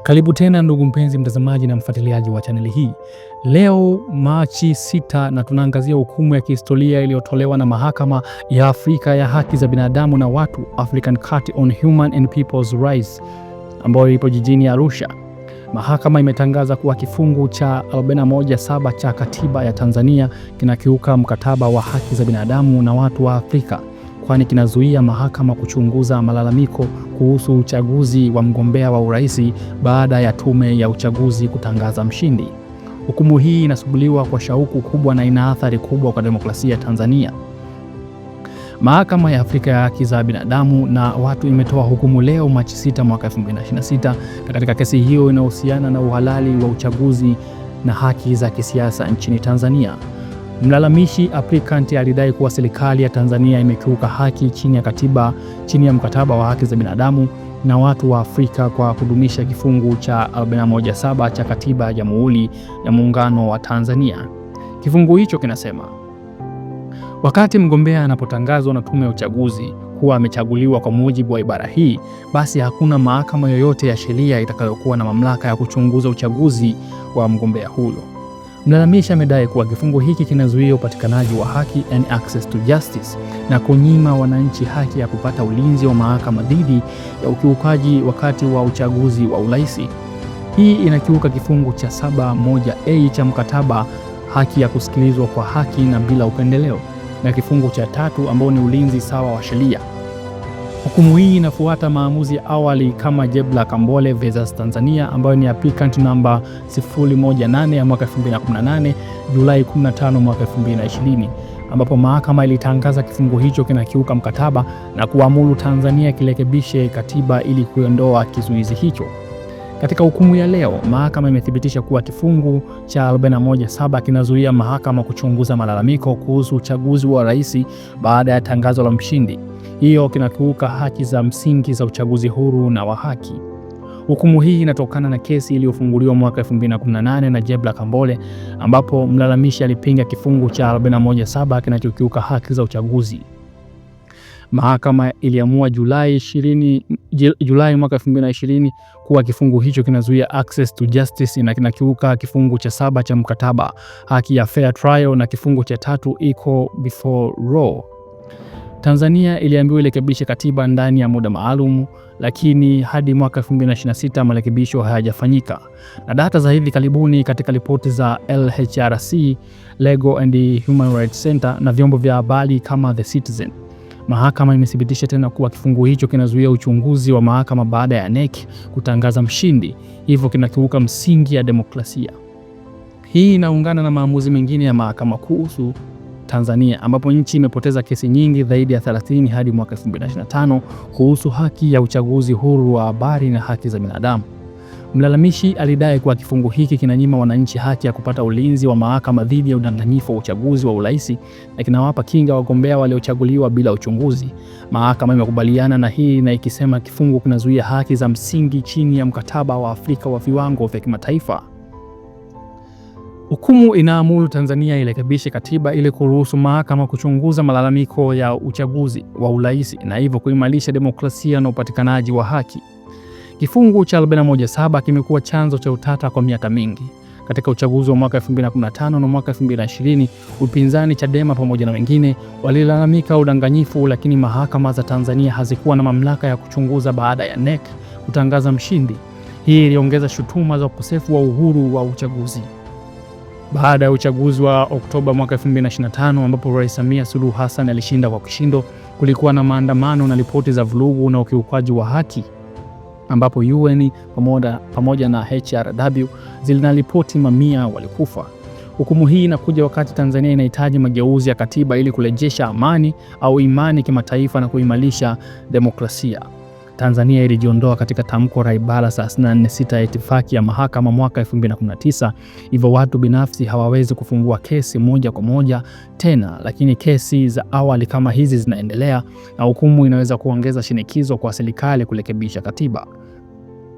Karibu tena ndugu mpenzi mtazamaji na mfuatiliaji wa chaneli hii. Leo Machi 6 na tunaangazia hukumu ya kihistoria iliyotolewa na Mahakama ya Afrika ya Haki za Binadamu na Watu, African Court on Human and People's Rights, ambayo ipo jijini Arusha. Mahakama imetangaza kuwa kifungu cha 41(7) cha Katiba ya Tanzania kinakiuka mkataba wa haki za binadamu na watu wa Afrika, kwani kinazuia mahakama kuchunguza malalamiko kuhusu uchaguzi wa mgombea wa urais baada ya tume ya uchaguzi kutangaza mshindi. Hukumu hii inasubiriwa kwa shauku kubwa na ina athari kubwa kwa demokrasia ya Tanzania. Mahakama ya Afrika ya Haki za Binadamu na Watu imetoa hukumu leo Machi 6 mwaka 2026 katika kesi hiyo inayohusiana na uhalali wa uchaguzi na haki za kisiasa nchini Tanzania. Mlalamishi applicant alidai kuwa serikali ya Tanzania imekiuka haki chini ya katiba, chini ya mkataba wa haki za binadamu na watu wa Afrika kwa kudumisha kifungu cha 41(7) cha Katiba ya Jamhuri ya Muungano wa Tanzania. Kifungu hicho kinasema: wakati mgombea anapotangazwa na tume ya uchaguzi kuwa amechaguliwa kwa mujibu wa ibara hii, basi hakuna mahakama yoyote ya sheria itakayokuwa na mamlaka ya kuchunguza uchaguzi wa mgombea huyo. Mlalamishi amedai kuwa kifungu hiki kinazuia upatikanaji wa haki, and access to justice, na kunyima wananchi haki ya kupata ulinzi wa mahakama dhidi ya ukiukaji wakati wa uchaguzi wa urais. Hii inakiuka kifungu cha 7(1)(a) cha mkataba, haki ya kusikilizwa kwa haki na bila upendeleo, na kifungu cha 3 ambao ni ulinzi sawa wa sheria. Hukumu hii inafuata maamuzi ya awali kama Jebla Kambole vs Tanzania, ambayo ni applicant namba 018 ya mwaka 2018, Julai 15 mwaka 2020, ambapo mahakama ilitangaza kifungu hicho kinakiuka mkataba na kuamuru Tanzania kirekebishe katiba ili kuondoa kizuizi hicho. Katika hukumu ya leo, mahakama imethibitisha kuwa kifungu cha 41(7) kinazuia mahakama kuchunguza malalamiko kuhusu uchaguzi wa rais baada ya tangazo la mshindi. Hiyo kinakiuka haki za msingi za uchaguzi huru na wa haki. Hukumu hii inatokana na kesi iliyofunguliwa mwaka 2018 na Jebla Kambole, ambapo mlalamishi alipinga kifungu cha 41(7) kinachokiuka haki za uchaguzi. Mahakama iliamua Julai mwaka 2020 kuwa kifungu hicho kinazuia access to justice na kinakiuka kifungu cha 7 cha mkataba, haki ya fair trial, na kifungu cha 3 equal before law. Tanzania iliambiwa irekebishe katiba ndani ya muda maalum, lakini hadi mwaka 2026 marekebisho hayajafanyika. Na data za hivi karibuni katika ripoti za LHRC, Legal and Human Rights Center, na vyombo vya habari kama The Citizen, mahakama imethibitisha tena kuwa kifungu hicho kinazuia uchunguzi wa mahakama baada ya NEC kutangaza mshindi, hivyo kinakiuka msingi ya demokrasia. Hii inaungana na maamuzi mengine ya mahakama kuhusu Tanzania, ambapo nchi imepoteza kesi nyingi zaidi ya 30 hadi mwaka 2025 kuhusu haki ya uchaguzi huru wa habari na haki za binadamu. Mlalamishi alidai kuwa kifungu hiki kinanyima wananchi haki ya kupata ulinzi wa mahakama dhidi ya udanganyifu wa uchaguzi wa urais na kinawapa kinga wagombea waliochaguliwa bila uchunguzi. Mahakama imekubaliana na hii na ikisema kifungu kinazuia haki za msingi chini ya mkataba wa Afrika wa viwango vya kimataifa. Hukumu inaamuru Tanzania irekebishe katiba ili kuruhusu mahakama kuchunguza malalamiko ya uchaguzi wa urais na hivyo kuimarisha demokrasia na upatikanaji wa haki. Kifungu cha 41(7) kimekuwa chanzo cha utata kwa miaka mingi. Katika uchaguzi wa mwaka 2015 na mwaka 2020, upinzani, Chadema pamoja na wengine walilalamika udanganyifu, lakini mahakama za Tanzania hazikuwa na mamlaka ya kuchunguza baada ya NEC kutangaza mshindi. Hii iliongeza shutuma za ukosefu wa uhuru wa uchaguzi. Baada ya uchaguzi wa Oktoba mwaka 2025 ambapo Rais Samia Suluhu Hassan alishinda kwa kishindo, kulikuwa na maandamano na ripoti za vurugu na ukiukwaji wa haki, ambapo UN pamoja na HRW zilinaripoti mamia walikufa. Hukumu hii inakuja wakati Tanzania inahitaji mageuzi ya katiba ili kurejesha amani au imani kimataifa na kuimarisha demokrasia. Tanzania ilijiondoa katika tamko la ibara 34(6) ya itifaki ya mahakama mwaka 2019, hivyo watu binafsi hawawezi kufungua kesi moja kwa moja tena, lakini kesi za awali kama hizi zinaendelea na hukumu inaweza kuongeza shinikizo kwa serikali kurekebisha katiba.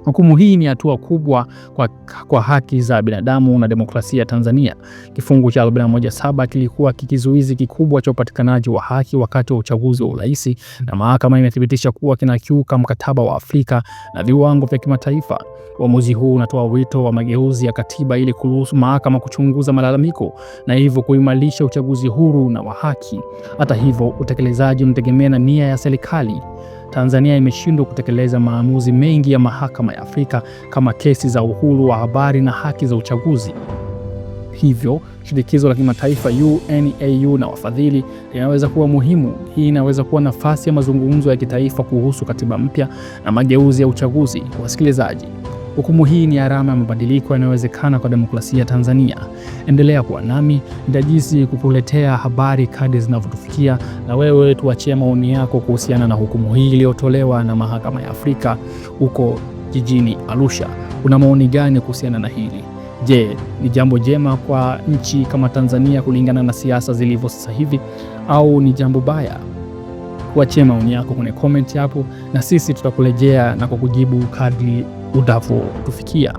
Hukumu hii ni hatua kubwa kwa haki za binadamu na demokrasia Tanzania. Kifungu cha 41(7) kilikuwa kikizuizi kikubwa cha upatikanaji wa haki wakati wa uchaguzi wa urais, na mahakama imethibitisha kuwa kinakiuka mkataba wa Afrika na viwango vya kimataifa. Uamuzi huu unatoa wito wa mageuzi ya katiba ili kuruhusu mahakama kuchunguza malalamiko na hivyo kuimarisha uchaguzi huru na wa haki. Hata hivyo, utekelezaji unategemea na nia ya serikali. Tanzania imeshindwa kutekeleza maamuzi mengi ya mahakama ya Afrika kama kesi za uhuru wa habari na haki za uchaguzi. Hivyo, shinikizo la kimataifa UN, AU na wafadhili linaweza kuwa muhimu. Hii inaweza kuwa nafasi ya mazungumzo ya kitaifa kuhusu katiba mpya na mageuzi ya uchaguzi. Wasikilizaji, hukumu hii ni alama ya mabadiliko yanayowezekana kwa demokrasia Tanzania. Endelea kuwa nami, nitajisi kukuletea habari kadri zinavyotufikia, na wewe tuachie maoni yako kuhusiana na hukumu hii iliyotolewa na mahakama ya Afrika huko jijini Arusha. Una maoni gani kuhusiana na hili? Je, ni jambo jema kwa nchi kama Tanzania kulingana na siasa zilivyo sasa hivi, au ni jambo baya? Tuachie maoni yako kwenye comment hapo, na sisi tutakurejea na kukujibu kadri utavyotufikia.